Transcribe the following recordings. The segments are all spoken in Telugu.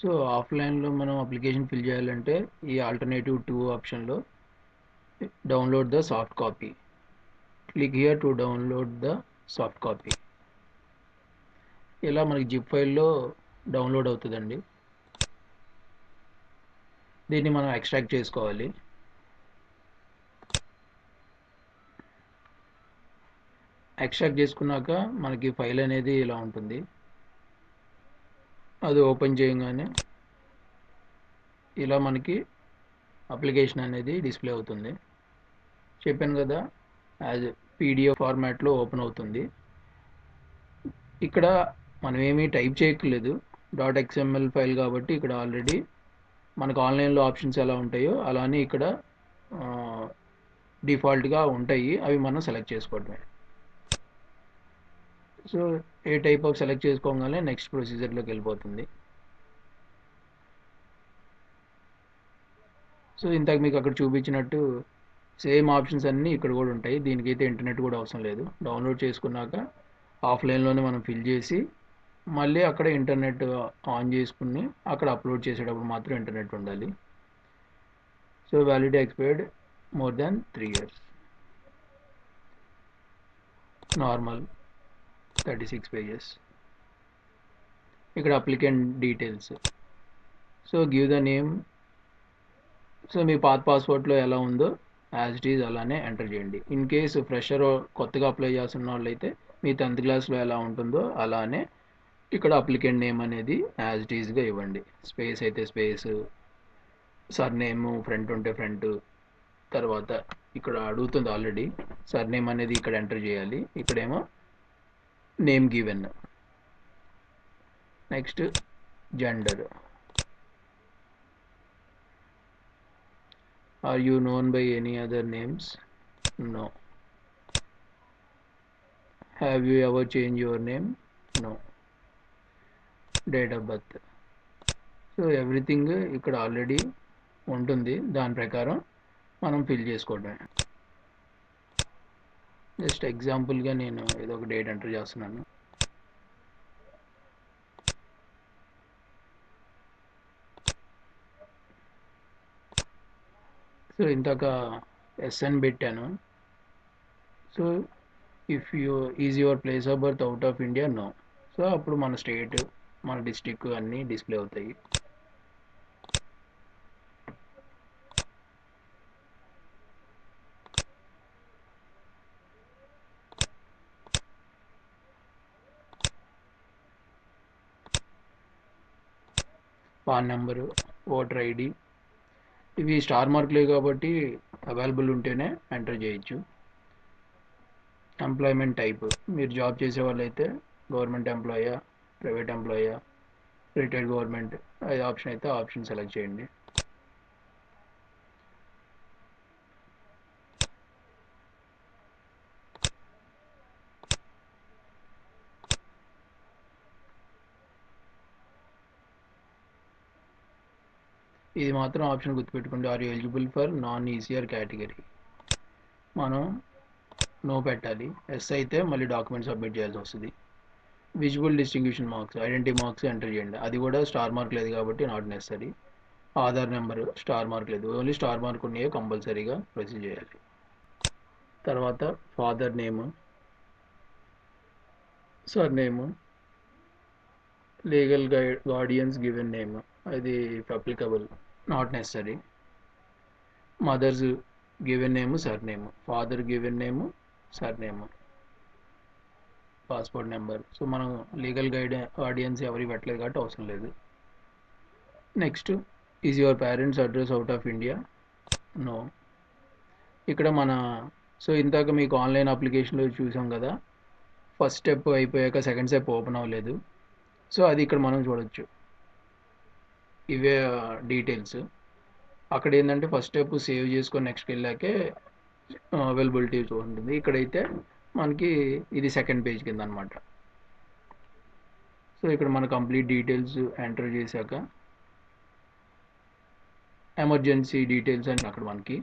సో ఆఫ్లైన్లో మనం అప్లికేషన్ ఫిల్ చేయాలంటే ఈ ఆల్టర్నేటివ్ 2 ఆప్షన్లో download the soft copy, click here to download the soft copy. ఇలా మనకి జిప్ ఫైల్లో డౌన్లోడ్ అవుతుందండి. దీన్ని మనం ఎక్స్ట్రాక్ట్ చేసుకోవాలి. ఎక్స్ట్రాక్ట్ చేసుకున్నాక మనకి ఫైల్ అనేది ఇలా ఉంటుంది. అది ఓపెన్ చేయగానే ఇలా మనకి అప్లికేషన్ అనేది డిస్ప్లే అవుతుంది. చెప్పాను కదా, యాజ్ పీడిఎఫ్ ఫార్మాట్లో ఓపెన్ అవుతుంది. ఇక్కడ మనం ఏమీ టైప్ చేయట్లేదు, .xml ఫైల్ కాబట్టి ఇక్కడ ఆల్రెడీ మనకు ఆన్లైన్లో ఆప్షన్స్ ఎలా ఉంటాయో అలానే ఇక్కడ డిఫాల్ట్గా ఉంటాయి. అవి మనం సెలెక్ట్ చేసుకోవడమే. సో ఏ టైప్ ఆఫ్ సెలెక్ట్ చేసుకోగానే నెక్స్ట్ ప్రొసీజర్లోకి వెళ్ళిపోతుంది. సో ఇంతకు మీకు అక్కడ చూపించినట్టు సేమ్ ఆప్షన్స్ అన్నీ ఇక్కడ కూడా ఉంటాయి. దీనికైతే ఇంటర్నెట్ కూడా అవసరం లేదు. డౌన్లోడ్ చేసుకున్నాక ఆఫ్లైన్లోనే మనం ఫిల్ చేసి మళ్ళీ అక్కడ ఇంటర్నెట్ ఆన్ చేసుకుని అక్కడ అప్లోడ్ చేసేటప్పుడు మాత్రం ఇంటర్నెట్ ఉండాలి. So validity expired more than 3 years. Normal 36 pages. ఇక్కడ applicant details. So give the name. So మీ పాస్పోర్ట్లో ఎలా ఉందో యాజ్ ఇట్ ఈజ్ అలానే ఎంటర్ చేయండి. ఇన్ కేసు ఫ్రెషర్ కొత్తగా అప్లై చేస్తున్న వాళ్ళైతే మీ 10th క్లాస్లో ఎలా ఉంటుందో అలానే ఇక్కడ అప్లికెంట్ నేమ్ అనేది యాజ్ ఇట్ ఈజ్గా ఇవ్వండి. స్పేస్ అయితే స్పేస్, సర్నేమ్ ఫ్రంట్ ఉంటే ఫ్రంట్, తర్వాత ఇక్కడ అడుగుతుంది ఆల్రెడీ సర్నేమ్ అనేది ఇక్కడ ఎంటర్ చేయాలి. ఇక్కడేమో name given. Next gender. Are you known by any other names? No. Have you ever changed your name? No. Date of birth. So everything ఇక్కడ ఆల్రెడీ ఉంటుంది. దాని ప్రకారం మనం ఫిల్ చేసుకోవడమే. జస్ట్ ఎగ్జాంపుల్గా నేను ఏదో ఒక డేట్ ఎంటర్ చేస్తున్నాను. సో ఇంతక ఎస్ఎన్ పెట్టాను. So if you is your place of birth out of India, no. So అప్పుడు మన స్టేట్, మన డిస్టిక్ అన్నీ డిస్ప్లే అవుతాయి. పాన్ నెంబరు, ఓటర్ ఐడి, ఇవి స్టార్ మార్కులే కాబట్టి అవైలబుల్ ఉంటేనే ఎంటర్ చేయొచ్చు. ఎంప్లాయ్మెంట్ టైప్, మీరు జాబ్ చేసే వాళ్ళైతే గవర్నమెంట్ ఎంప్లాయా, ప్రైవేట్ ఎంప్లాయా, రిటైర్డ్ గవర్నమెంట్, అది ఆప్షన్ అయితే ఆప్షన్ సెలెక్ట్ చేయండి. ఇది మాత్రం ఆప్షన్ గుర్తుపెట్టుకోండి, are you eligible for non ECR category. మనం నో పెట్టాలి. ఎస్ అయితే మళ్ళీ డాక్యుమెంట్ సబ్మిట్ చేయాల్సి వస్తుంది. Visible distinction marks, identity marks enter చేయండి. అది కూడా స్టార్ మార్క్ లేదు కాబట్టి not necessary. Aadhaar number star mark లేదు, ఓన్లీ స్టార్ మార్క్ ఉన్నాయో కంపల్సరీగా ప్రొసీడ్ చేయాలి. తర్వాత father name, surname, legal guardians given name, అది if applicable not necessary. Mother's given name, surname, father given name, surname, passport number. So మనం లీగల్ గార్డియన్స్ ఎవరికి పెట్టలేదు కాబట్టి అవసరం లేదు. Next, is your parents address out of India? No. ఇక్కడ మన సో ఇందాక మీకు ఆన్లైన్ అప్లికేషన్లో చూసాం కదా, ఫస్ట్ స్టెప్ అయిపోయాక సెకండ్ స్టెప్ ఓపెన్ అవ్వలేదు. సో అది ఇక్కడ మనం చూడొచ్చు. ఇవే డీటెయిల్స్. అక్కడ ఏంటంటే ఫస్ట్ స్టెప్ సేవ్ చేసుకొని నెక్స్ట్కి వెళ్ళాకే అవైలబిలిటీ ఉంటుంది. ఇక్కడైతే మనకి ఇది సెకండ్ పేజ్ కింద అనమాట. సో ఇక్కడ మన కంప్లీట్ డీటెయిల్స్ ఎంటర్ చేశాక ఎమర్జెన్సీ డీటెయిల్స్ అని అక్కడ మనకి.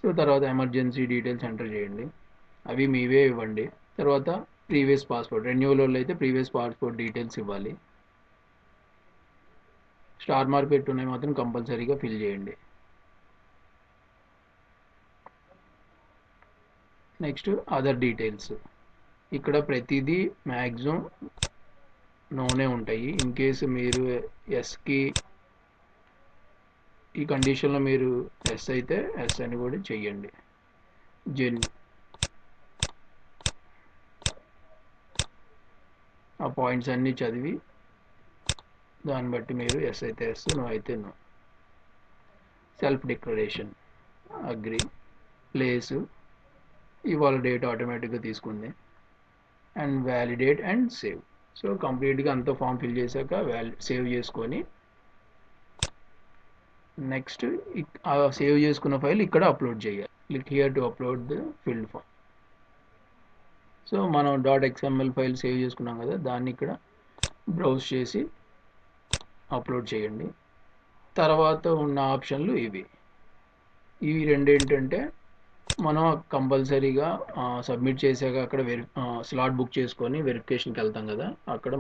సో తర్వాత ఎమర్జెన్సీ డీటెయిల్స్ ఎంటర్ చేయండి, అవి మీవే ఇవ్వండి. తర్వాత ప్రీవియస్ పాస్పోర్ట్ రెన్యూవల్ అయితే ప్రీవియస్ పాస్పోర్ట్ డీటెయిల్స్ ఇవ్వాలి. స్టార్ మార్క్ పెట్టి ఉన్నాయి మాత్రం కంపల్సరీగా ఫిల్ చేయండి. Next other details. ఇక్కడ ప్రతిదీ మ్యాక్సిమం నోనే ఉంటాయి. ఇన్ కేసు మీరు ఎస్కి ఈ కండిషన్లో మీరు ఎస్ అయితే ఎస్ అని కూడా చెయ్యండి. జెన్ ఆ పాయింట్స్ అన్నీ చదివి దాన్ని బట్టి మీరు ఎస్ అయితే ఎస్, నో అయితే no. Self declaration, agree, place, ఇవాళ డేట్ ఆటోమేటిక్గా తీసుకుంది, and validate and save. So కంప్లీట్గా అంతా ఫామ్ ఫిల్ చేశాక సేవ్ చేసుకొని నెక్స్ట్ ఆ సేవ్ చేసుకున్న ఫైల్ ఇక్కడ అప్లోడ్ చేయాలి. Click here to upload the filled form. So మనం .xml ఫైల్ సేవ్ చేసుకున్నాం కదా, దాన్ని ఇక్కడ బ్రౌజ్ చేసి అప్లోడ్ చేయండి. తర్వాత ఉన్న ఆప్షన్లు ఇవి రెండు ఏంటంటే, మనం కంపల్సరీగా సబ్మిట్ చేసాక అక్కడ స్లాట్ బుక్ చేసుకొని వెరిఫికేషన్కి వెళ్తాం కదా, అక్కడ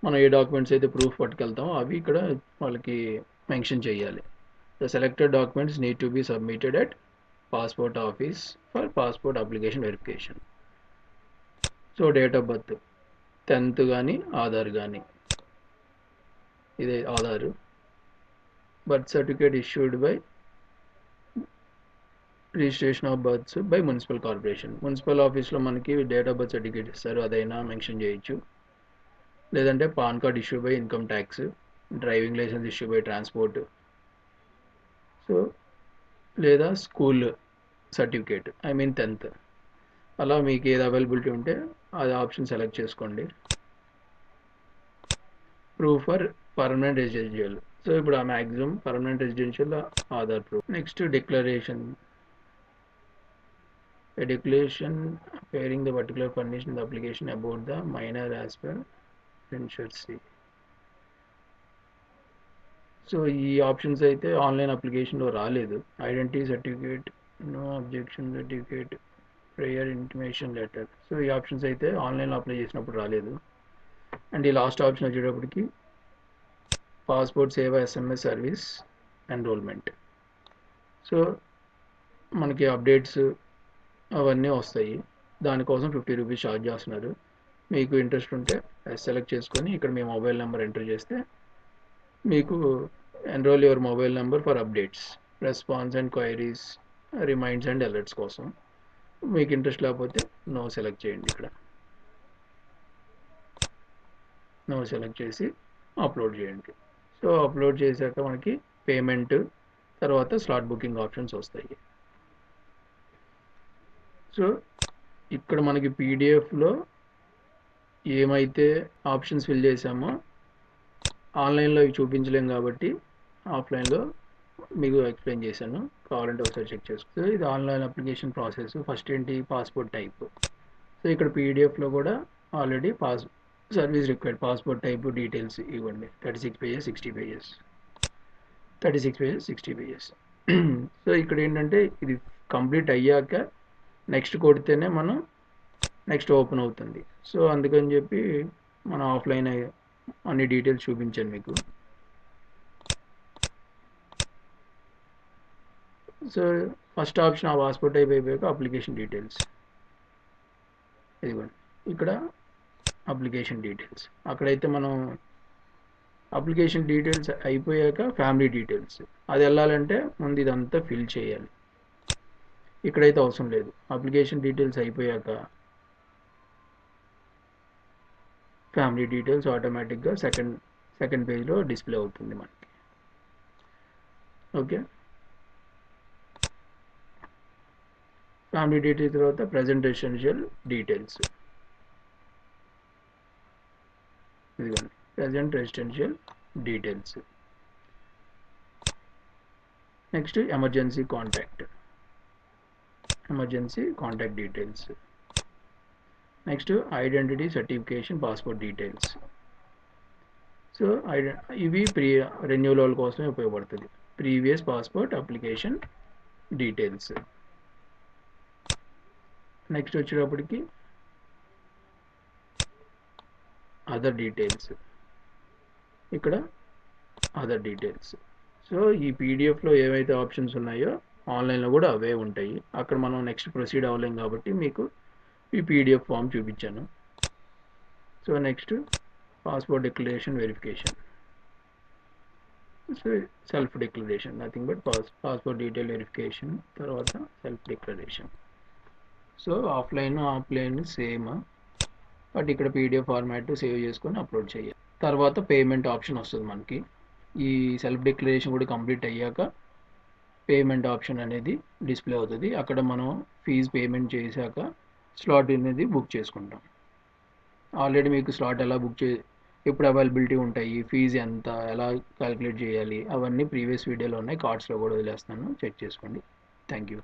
మనం ఏ డాక్యుమెంట్స్ అయితే ప్రూఫ్ పట్టుకెళ్తామో అవి ఇక్కడ వాళ్ళకి మెన్షన్ చేయాలి. The selected documents need to be submitted at passport office for passport application verification. So date of birth 10th కానీ ఆధార్ కానీ, ఇదే Aadhaar. Birth certificate issued by registration of births by municipal corporation. Municipal ఆఫీస్లో మనకి డేట్ ఆఫ్ బర్త్ సర్టిఫికేట్ ఇస్తారు, అదైనా మెన్షన్ చేయొచ్చు. లేదంటే pan card issue by income tax, driving licence issue by transport, so లేదా school certificate, I mean 10th. అలా మీకు ఏది అవైలబిలిటీ ఉంటే అది ఆప్షన్ సెలెక్ట్ చేసుకోండి. Proof for permanent residential. So ఇప్పుడు ఆ maximum permanent residential Aadhaar proof. Next declaration. A declaration appearing the particular condition in the application about the minor as per insurance. So ఈ ఆప్షన్స్ అయితే ఆన్లైన్ అప్లికేషన్లో రాలేదు. Identity certificate, no objection certificate, prior intimation letter. So ఈ ఆప్షన్స్ అయితే ఆన్లైన్లో అప్లై చేసినప్పుడు రాలేదు. అండ్ ఈ లాస్ట్ ఆప్షన్ వచ్చేటప్పటికి passport Seva SMS service enrolment. So మనకి అప్డేట్స్ అవన్నీ వస్తాయి. దానికోసం 50 రూపీస్ ఛార్జ్ చేస్తున్నారు. మీకు ఇంట్రెస్ట్ ఉంటే సెలెక్ట్ చేసుకొని ఇక్కడ మీ మొబైల్ నెంబర్ ఎంటర్ చేస్తే మీకు enrol your mobile number for updates, response and queries, reminds and alerts కోసం. మీకు ఇంట్రెస్ట్ లేకపోతే నో సెలెక్ట్ చేయండి. ఇక్కడ నో సెలెక్ట్ చేసి అప్లోడ్ చేయండి. సో అప్లోడ్ చేశాక మనకి పేమెంట్, తర్వాత స్లాట్ బుకింగ్ ఆప్షన్స్ వస్తాయి. సో ఇక్కడ మనకి పీడిఎఫ్లో ఏమైతే ఆప్షన్స్ ఫిల్ చేసామో ఆన్లైన్లో ఇవి చూపించలేం కాబట్టి ఆఫ్లైన్లో మీకు ఎక్స్ప్లెయిన్ చేశాను. కావాలంటే ఒకసారి చెక్ చేసుకో. ఇది ఆన్లైన్ అప్లికేషన్ ప్రాసెస్. ఫస్ట్ ఏంటి, పాస్పోర్ట్ టైప్. సో ఇక్కడ పీడిఎఫ్లో కూడా already service required passport type details ఇవ్వండి. 36 pages 60 pages 36 pages 60 pages. So ఇక్కడ ఏంటంటే ఇది కంప్లీట్ అయ్యాక నెక్స్ట్ కొడితేనే మనం నెక్స్ట్ ఓపెన్ అవుతుంది. సో అందుకని చెప్పి మనం ఆఫ్లైన్ అన్ని డీటెయిల్స్ చూపించాను మీకు. సో ఫస్ట్ ఆప్షన్ ఆ పాస్పోర్ట్ టైప్ అయిపోయాక అప్లికేషన్ డీటెయిల్స్, ఇదిగోండి ఇక్కడ అప్లికేషన్ డీటెయిల్స్. అక్కడైతే మనం అప్లికేషన్ డీటెయిల్స్ అయిపోయాక ఫ్యామిలీ డీటెయిల్స్, అది వెళ్ళాలంటే ముందు ఇదంతా ఫిల్ చేయాలి. ఇక్కడైతే అవసరం లేదు. అప్లికేషన్ డీటెయిల్స్ అయిపోయాక ఫ్యామిలీ డీటెయిల్స్ ఆటోమేటిక్గా సెకండ్ పేజ్లో డిస్ప్లే అవుతుంది మనకి. ఓకే, ఫ్యామిలీ డీటెయిల్స్ తర్వాత ప్రజెంట్ రెసిడెన్షియల్ డీటెయిల్స్, ఇదిగోండి present residential details. Next emergency contact details. Next identity certification passport details. So ఇవి రెన్యూవల్ కోసమే ఉపయోగపడుతుంది. Previous passport application details. Next వచ్చేటప్పటికి అదర్ డీటెయిల్స్. ఇక్కడ అదర్ డీటెయిల్స్. సో ఈ పీడిఎఫ్లో ఏవైతే ఆప్షన్స్ ఉన్నాయో ఆన్లైన్లో కూడా అవే ఉంటాయి. అక్కడ మనం నెక్స్ట్ ప్రొసీడ్ అవ్వలేం కాబట్టి మీకు ఈ పీడిఎఫ్ ఫామ్ చూపించాను. So next passport declaration verification. So self declaration, nothing but passport detail verification, తర్వాత self declaration. So offline same, but ఇక్కడ పీడిఎఫ్ ఫార్మాట్ సేవ్ చేసుకొని అప్లోడ్ చేయాలి. తర్వాత పేమెంట్ ఆప్షన్ వస్తుంది మనకి. ఈ సెల్ఫ్ డిక్లరేషన్ కూడా కంప్లీట్ అయ్యాక పేమెంట్ ఆప్షన్ అనేది డిస్ప్లే అవుతుంది. అక్కడ మనం ఫీజు పేమెంట్ చేశాక స్లాట్ అనేది బుక్ చేసుకుంటాం. ఆల్రెడీ మీకు స్లాట్ ఎలా ఎప్పుడు అవైలబిలిటీ ఉంటాయి, ఫీజు ఎంత, ఎలా క్యాలిక్యులేట్ చేయాలి, అవన్నీ ప్రీవియస్ వీడియోలో ఉన్నాయి. కార్డ్స్లో కూడా వదిలేస్తాను, చెక్ చేసుకోండి. Thank you.